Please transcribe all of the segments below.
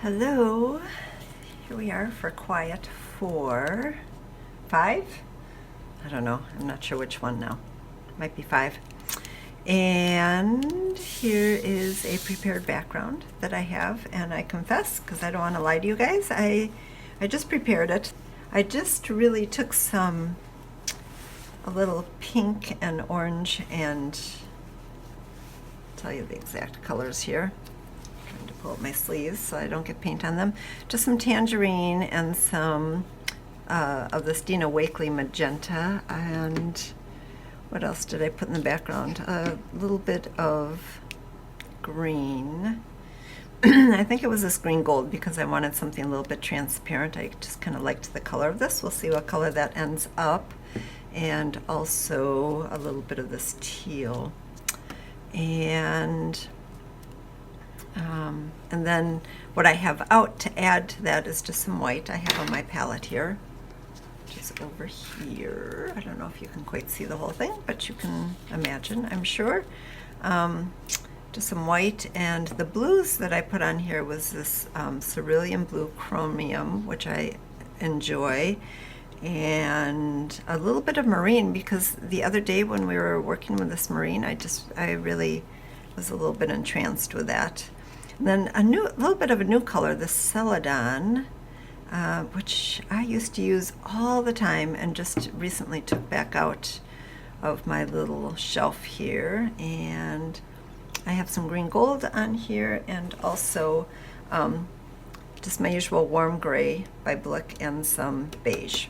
Hello, here we are for quiet 4, 5? I don't know, I'm not sure which one now. Might be 5. And here is a prepared background that I have, and I confess, because I don't want to lie to you guys, I just prepared it. I just really took a little pink and orange, and I'll tell you the exact colors here. Trying to pull up my sleeves so I don't get paint on them. Just some tangerine and some of this Dina Wakley magenta, and what else did I put in the background? A little bit of green. I think it was this green gold because I wanted something a little bit transparent. I just kind of liked the color of this. We'll see what color that ends up. And also a little bit of this teal. And then what I have out to add to that is just some white I have on my palette here, which is over here. I don't know if you can quite see the whole thing, but you can imagine, I'm sure. Just some white, and the blues that I put on here was this cerulean blue chromium, which I enjoy, and a little bit of marine, because the other day when we were working with this marine, I really was a little bit entranced with that. And then a little bit of a new color, the celadon, which I used to use all the time and just recently took back out of my little shelf here. And I have some green gold on here, and also just my usual warm gray by Blick and some beige.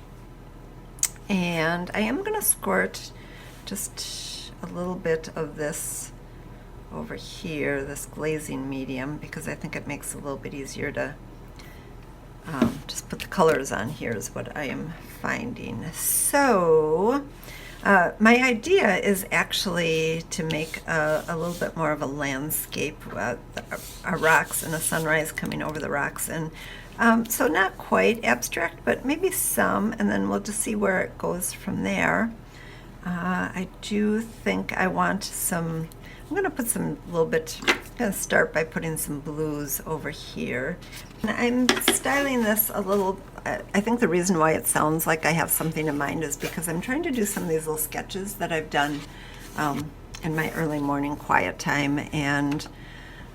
And I am going to squirt just a little bit of this over here, this glazing medium, because I think it makes it a little bit easier to just put the colors on here is what I am finding. So my idea is actually to make a little bit more of a landscape, rocks and a sunrise coming over the rocks, and so not quite abstract, but maybe some, and then we'll just see where it goes from there. I do think I want some, I'm going to put some I'm going to start by putting some blues over here. And I'm styling this a little, I think the reason why it sounds like I have something in mind is because I'm trying to do some of these little sketches that I've done in my early morning quiet time, and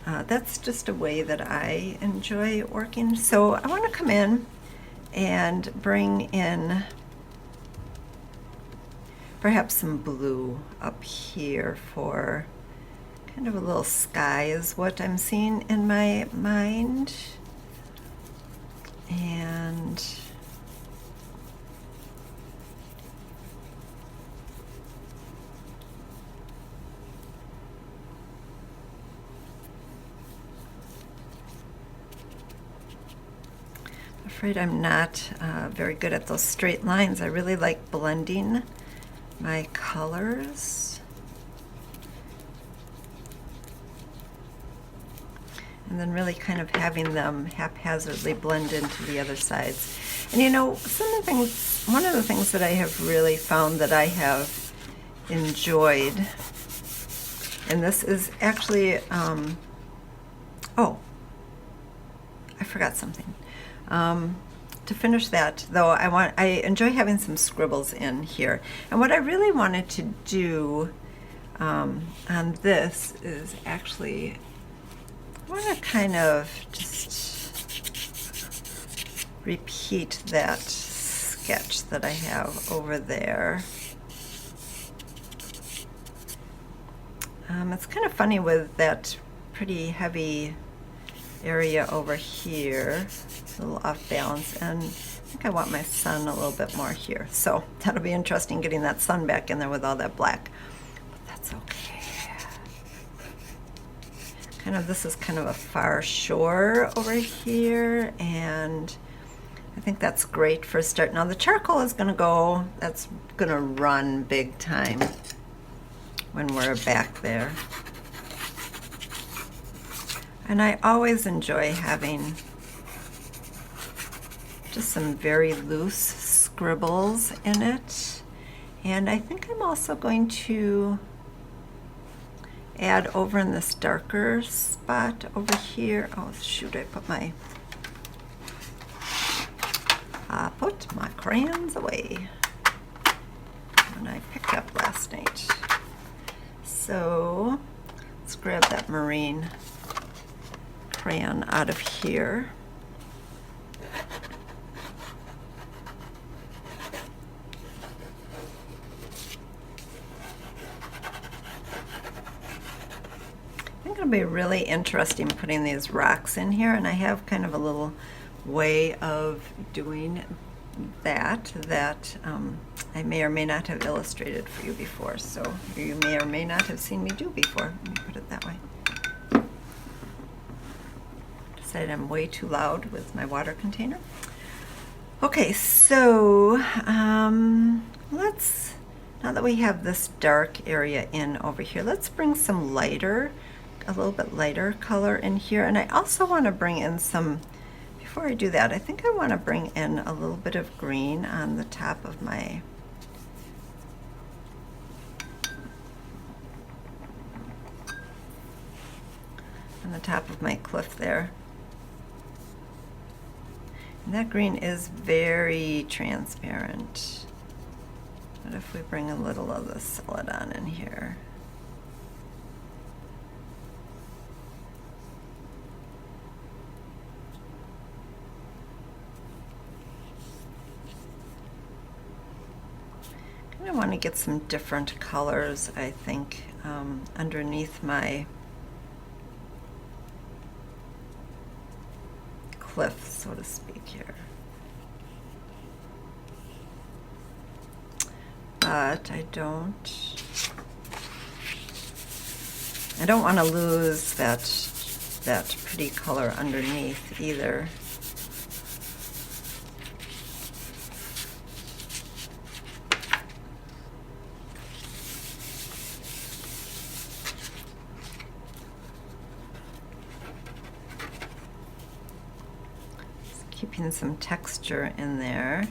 that's just a way that I enjoy working. So I want to come in and bring in perhaps some blue up here for kind of a little sky is what I'm seeing in my mind. And I'm afraid I'm not very good at those straight lines. I really like blending my colors. And then really kind of having them haphazardly blend into the other sides. And you know, one of the things that I have really found that I have enjoyed, and this is actually, oh, I forgot something. To finish that, though, I enjoy having some scribbles in here. And what I really wanted to do on this is actually, I want to kind of just repeat that sketch that I have over there. It's kind of funny with that pretty heavy area over here. It's a little off balance, and I think I want my sun a little bit more here. So that'll be interesting, getting that sun back in there with all that black. But that's okay. This is kind of a far shore over here, and I think that's great for a start. Now the charcoal is going to go, that's going to run big time when we're back there. And I always enjoy having just some very loose scribbles in it. And I think I'm also going to add over in this darker spot over here. Oh shoot, I put my I put my crayons away when I picked up last night. So let's grab that marine crayon out of here. I think it'll be really interesting putting these rocks in here, and I have kind of a little way of doing that I may or may not have illustrated for you before, so you may or may not have seen me do before. Let me put it that way. Decided I'm way too loud with my water container. Okay, so let's, now that we have this dark area in over here, let's bring some lighter, a little bit lighter color in here. And I also want to bring in some, before I do that, I think I want to bring in a little bit of green on the top of my cliff there. And that green is very transparent. What if we bring a little of the Celadon in here? I want to get some different colors, I think, underneath my cliff, so to speak, here. But I don't want to lose that pretty color underneath either. Keeping some texture in there.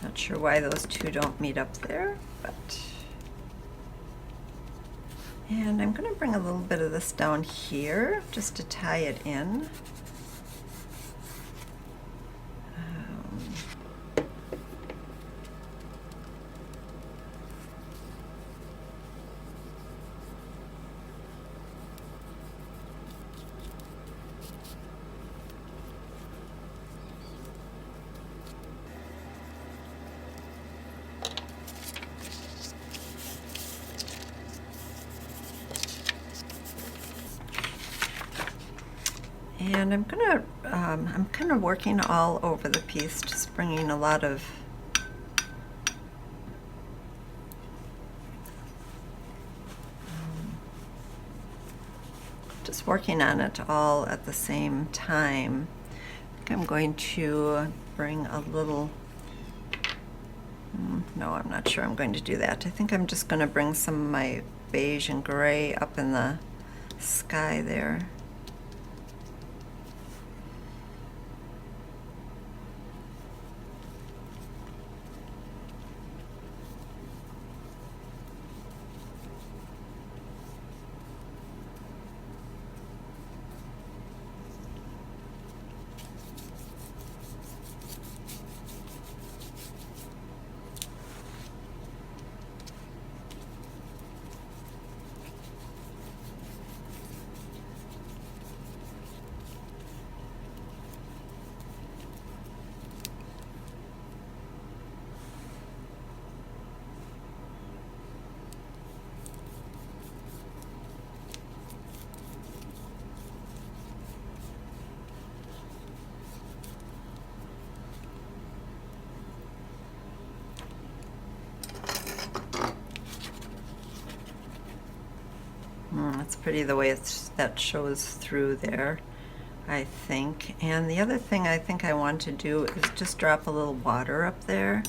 Not sure why those two don't meet up there, but. And I'm going to bring a little bit of this down here just to tie it in. And I'm kind of working all over the piece, just bringing a lot of just working on it all at the same time. I think I'm going to bring a little, no, I'm not sure I'm going to do that. I think I'm just going to bring some of my beige and gray up in the sky there. It's pretty the way that shows through there, I think. And the other thing I think I want to do is just drop a little water up there,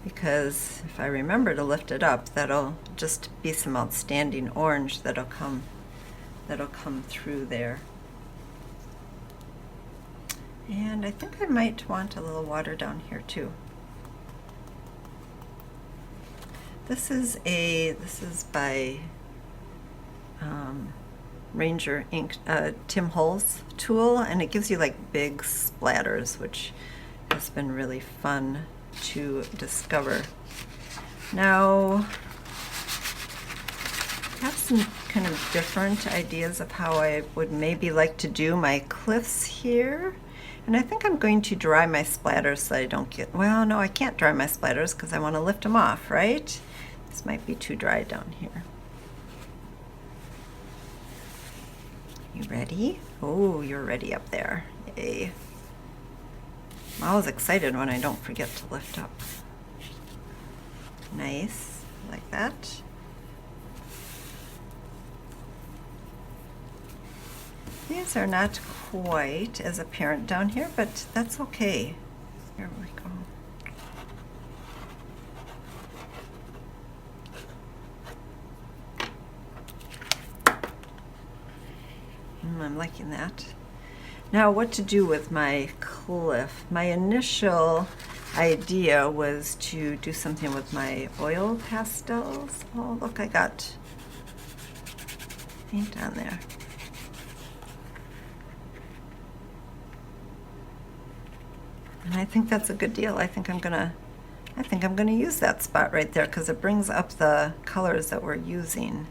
because if I remember to lift it up, that'll just be some outstanding orange that'll come through there. And I think I might want a little water down here too. This is by Ranger ink, Tim Holtz tool, and it gives you like big splatters, which has been really fun to discover. Now, I have some kind of different ideas of how I would maybe like to do my cliffs here. And I think I'm going to dry my splatters so I don't get, well, no, I can't dry my splatters because I want to lift them off, right? This might be too dry down here. You ready? Oh, you're ready up there. Yay. I'm always excited when I don't forget to lift up. Nice, like that. These are not quite as apparent down here, but that's okay. Here we go. I'm liking that. Now, what to do with my cliff? My initial idea was to do something with my oil pastels. Oh, look, I got paint on there. And I think that's a good deal. I think I'm gonna use that spot right there because it brings up the colors that we're using,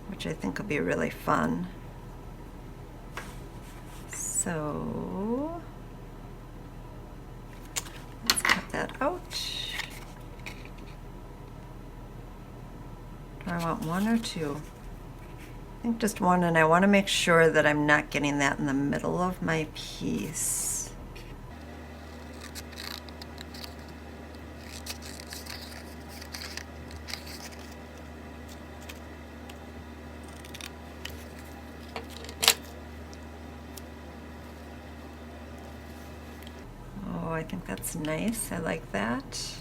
which I think will be really fun. So let's cut that out. Do I want one or two? I think just one, and I want to make sure that I'm not getting that in the middle of my piece. I think that's nice. I like that.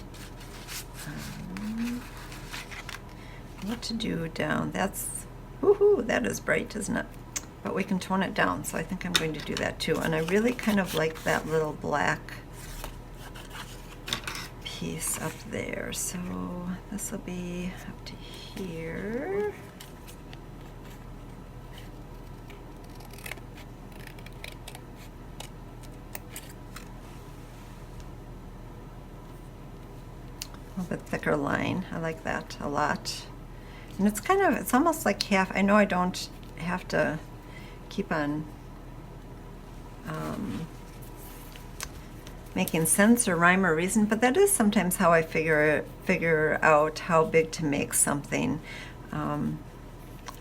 What to do down? That's, woohoo, that is bright, isn't it? But we can tone it down, so I think I'm going to do that too. And I really kind of like that little black piece up there. So this will be up to here. A little bit thicker line. I like that a lot. And it's kind of, it's almost like half, I know I don't have to keep on making sense or rhyme or reason, but that is sometimes how I figure out how big to make something. I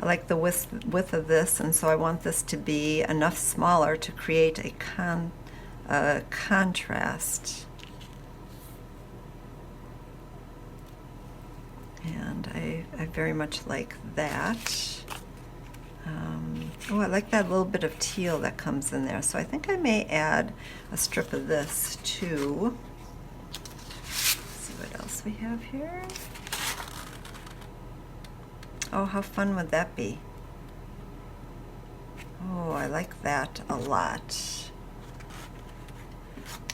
like the width of this, and so I want this to be enough smaller to create a contrast. And I very much like that. Oh, I like that little bit of teal that comes in there. So I think I may add a strip of this too. Let's see what else we have here. Oh, how fun would that be? Oh, I like that a lot.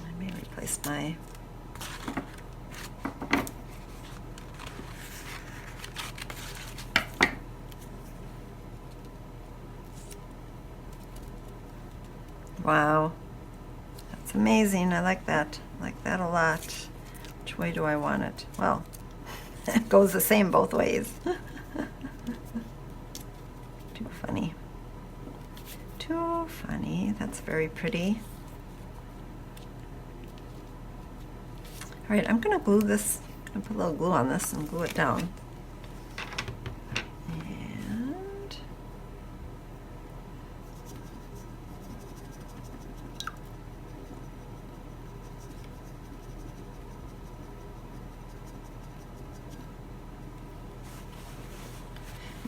I may replace my wow, that's amazing. I like that. I like that a lot. Which way do I want it? Well, it goes the same both ways. Too funny. Too funny. That's very pretty. All right, I'm going to glue this. I'm going to put a little glue on this and glue it down.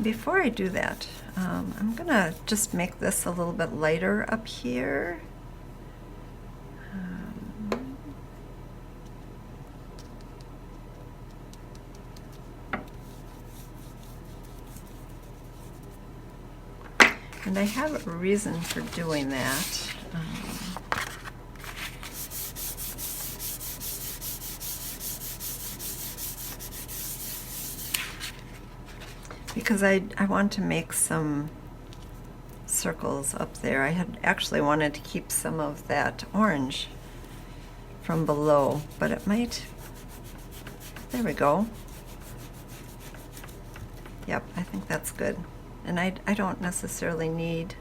Before I do that, I'm gonna just make this a little bit lighter up here. And I have a reason for doing that. because I want to make some circles up there. I had actually wanted to keep some of that orange from below, but it might, there we go. Yep, I think that's good. And I don't necessarily need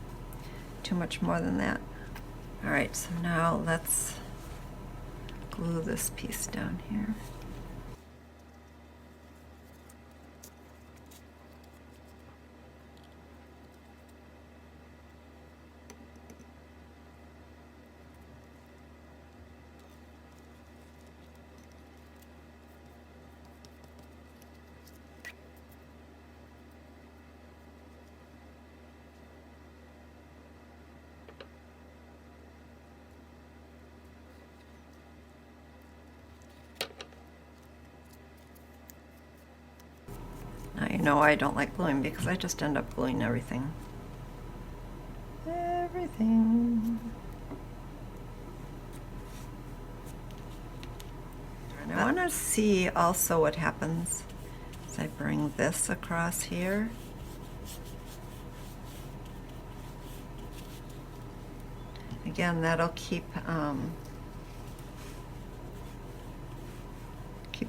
too much more than that. All right, so now let's glue this piece down here. I know I don't like gluing because I just end up gluing everything. Everything. And I want to see also what happens as I bring this across here. Again, that'll keep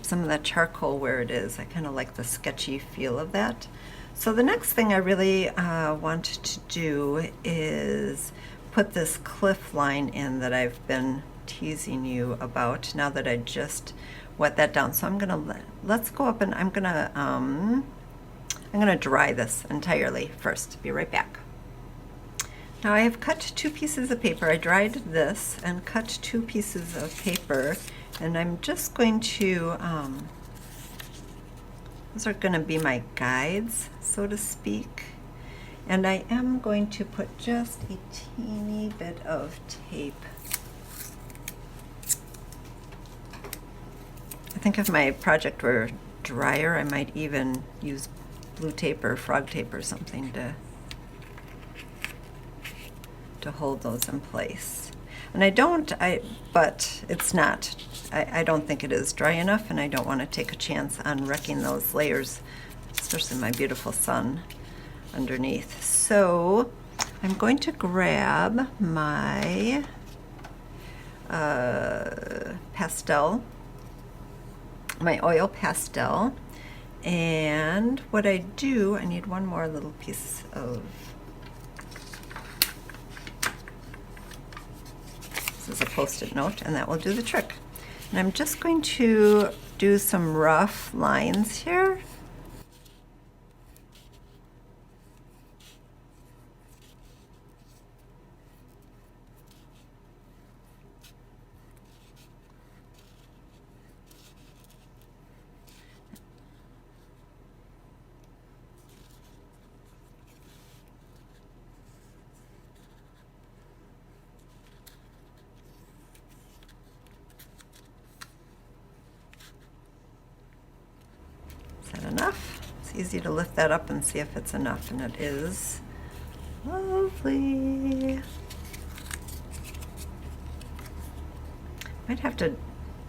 some of that charcoal where it is. I kind of like the sketchy feel of that. So the next thing I really want to do is put this cliff line in that I've been teasing you about now that I just wet that down. So I'm gonna, let's go up and I'm gonna dry this entirely first. Be right back. Now I have cut 2 pieces of paper. I dried this and cut 2 pieces of paper, and I'm just going to, those are going to be my guides, so to speak. And I am going to put just a teeny bit of tape. I think if my project were drier, I might even use blue tape or frog tape or something to hold those in place. And but it's not, I don't think it is dry enough, and I don't want to take a chance on wrecking those layers, especially my beautiful sun underneath. So I'm going to grab my pastel, my oil pastel, and what I do, I need one more little piece of, is a Post-it note, and that will do the trick. And I'm just going to do some rough lines here. Enough. It's easy to lift that up and see if it's enough, and it is. Lovely. Might have to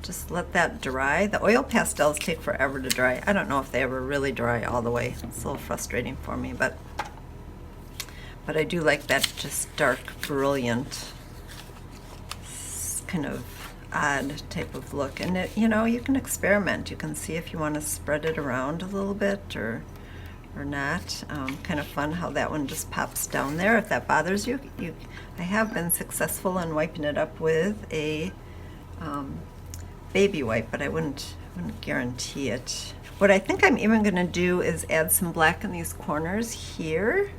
just let that dry. The oil pastels take forever to dry. I don't know if they ever really dry all the way. It's a little frustrating for me, but I do like that just dark, brilliant, kind of odd type of look. And it, you know, you can experiment. You can see if you want to spread it around a little bit or not. Kind of fun how that one just pops down there. If that bothers you, I have been successful in wiping it up with a baby wipe, but I wouldn't guarantee it. What I think I'm even going to do is add some black in these corners here.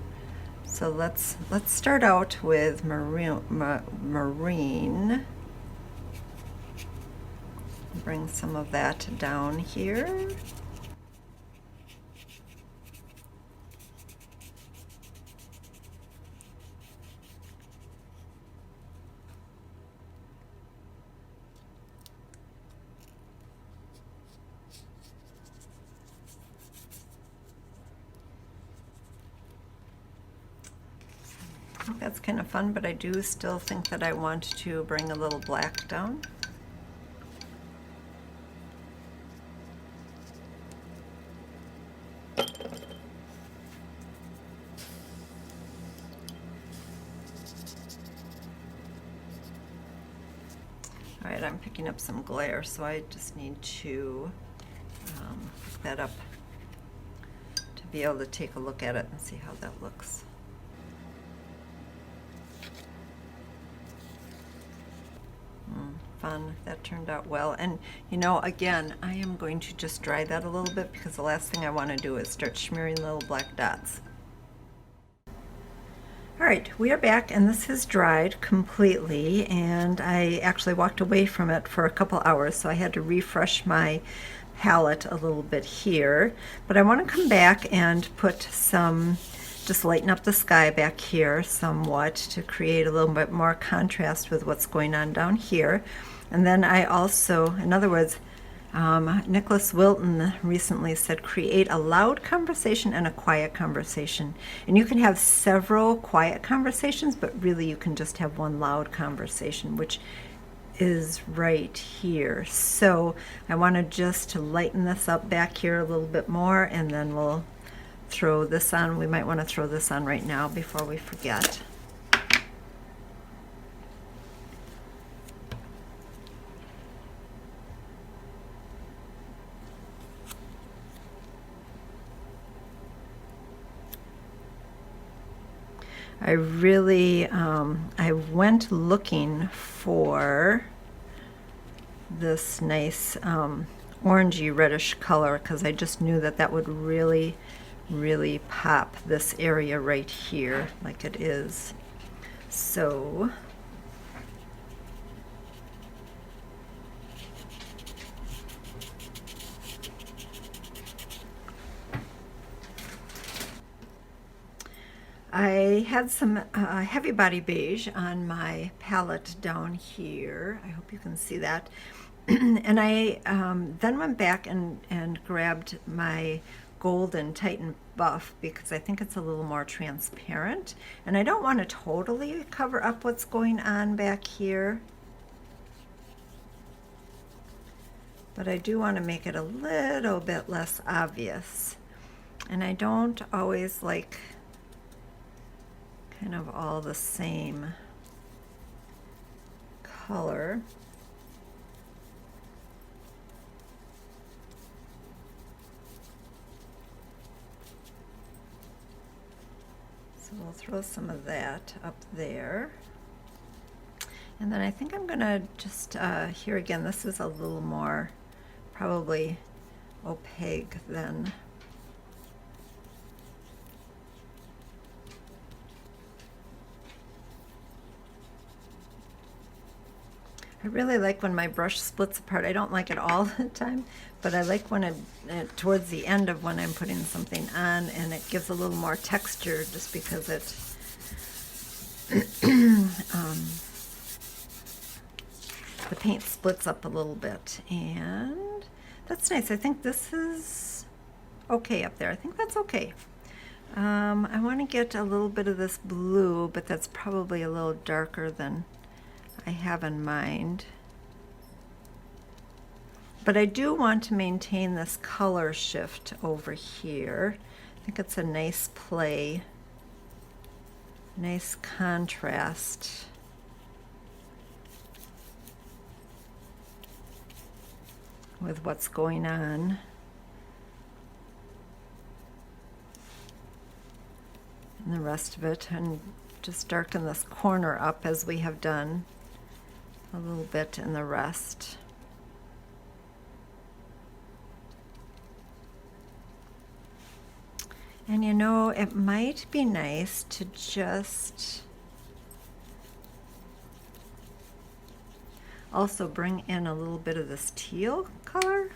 So let's start out with marine. Bring some of that down here. I think that's kind of fun, but I do still think that I want to bring a little black down. right, I'm picking up some glare, so I just need to pick that up to be able to take a look at it and see how that looks. Fun. That turned out well. And you know, again, I am going to just dry that a little bit because the last thing I want to do is start smearing little black dots. All right, we are back, and this has dried completely, and I actually walked away from it for a couple hours, so I had to refresh my palette a little bit here. But I want to come back and put some, just lighten up the sky back here somewhat to create a little bit more contrast with what's going on down here. And then I also, in other words, Nicholas Wilton recently said, create a loud conversation and a quiet conversation. And you can have several quiet conversations, but really you can just have one loud conversation, which is right here. So I want to just lighten this up back here a little bit more, and then we'll throw this on. We might want to throw this on right now before we forget. I really, I went looking for this nice orangey reddish color because I just knew that that would really, really pop this area right here like it is. So I had some heavy body beige on my palette down here. I hope you can see that. And I then went back and grabbed my golden Titan Buff because I think it's a little more transparent. And I don't want to totally cover up what's going on back here, but I do want to make it a little bit less obvious. And I don't always like kind of all the same color. So we'll throw some of that up there. And then I think I'm gonna just, here again, this is a little more probably opaque than I really like when my brush splits apart. I don't like it all the time, but I like when it towards the end of when I'm putting something on, and it gives a little more texture just because it the paint splits up a little bit, and that's nice. I think this is okay up there. I think that's okay. I want to get a little bit of this blue, but that's probably a little darker than I have in mind. But I do want to maintain this color shift over here. I think it's a nice play, nice contrast. With what's going on. And the rest of it, and just darken this corner up as we have done a little bit in the rest. And you know, it might be nice to just also bring in a little bit of this teal color.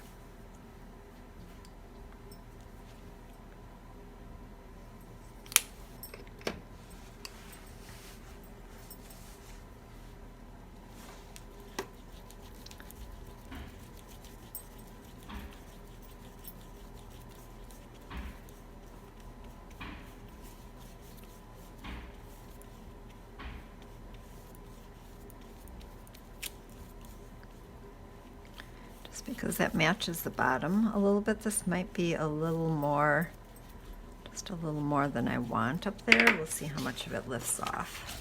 Because that matches the bottom a little bit. This might be a little more, just a little more than I want up there. We'll see how much of it lifts off.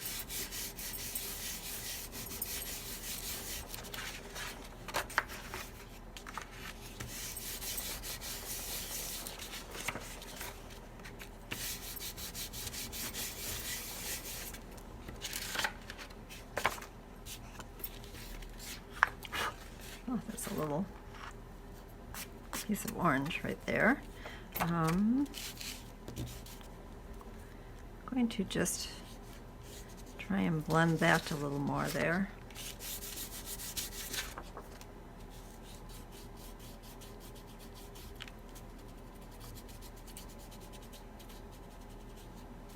piece of orange right there. Going to just try and blend that a little more there.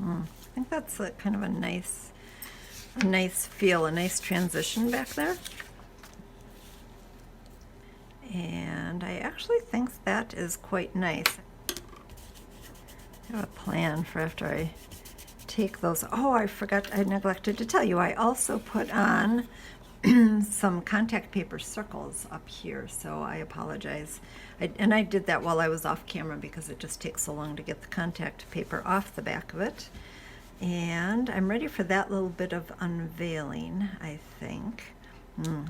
I think that's kind of a nice feel, a nice transition back there. And I actually think that is quite nice. I have a plan for after I take those. Oh, I forgot, I neglected to tell you, I also put on some contact paper circles up here, so I apologize. And I did that while I was off camera because it just takes so long to get the contact paper off the back of it. And I'm ready for that little bit of unveiling, I think.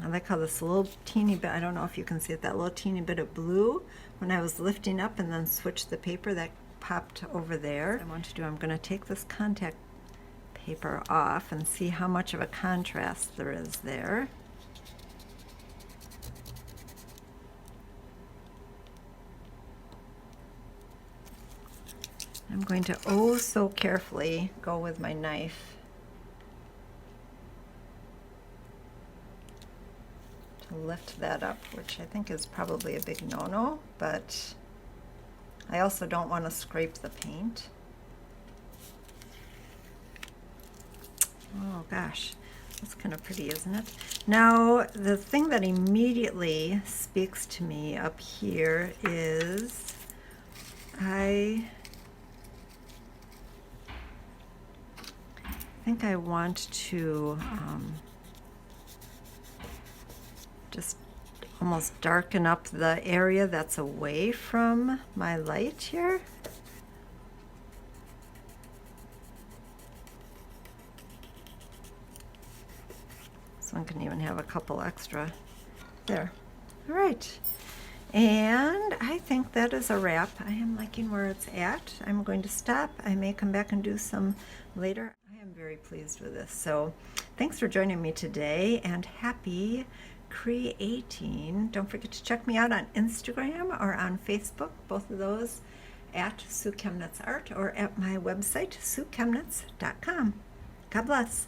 I like how this little teeny bit, I don't know if you can see it, that little teeny bit of blue, when I was lifting up and then switched the paper, that popped over there. What I want to do, I'm going to take this contact paper off and see how much of a contrast there is there. I'm going to oh so carefully go with my knife to lift that up, which I think is probably a big no-no, but I also don't want to scrape the paint. Oh gosh, that's kind of pretty, isn't it? Now, the thing that immediately speaks to me up here is I think I want to just almost darken up the area that's away from my light here. This one can even have a couple extra there. All right. And I think that is a wrap. I am liking where it's at. I'm going to stop. I may come back and do some later. I am very pleased with this. So thanks for joining me today and happy creating. Don't forget to check me out on Instagram or on Facebook, both of those at Sue Kemnitz Art or at my website, SueKemnitz.com. God bless.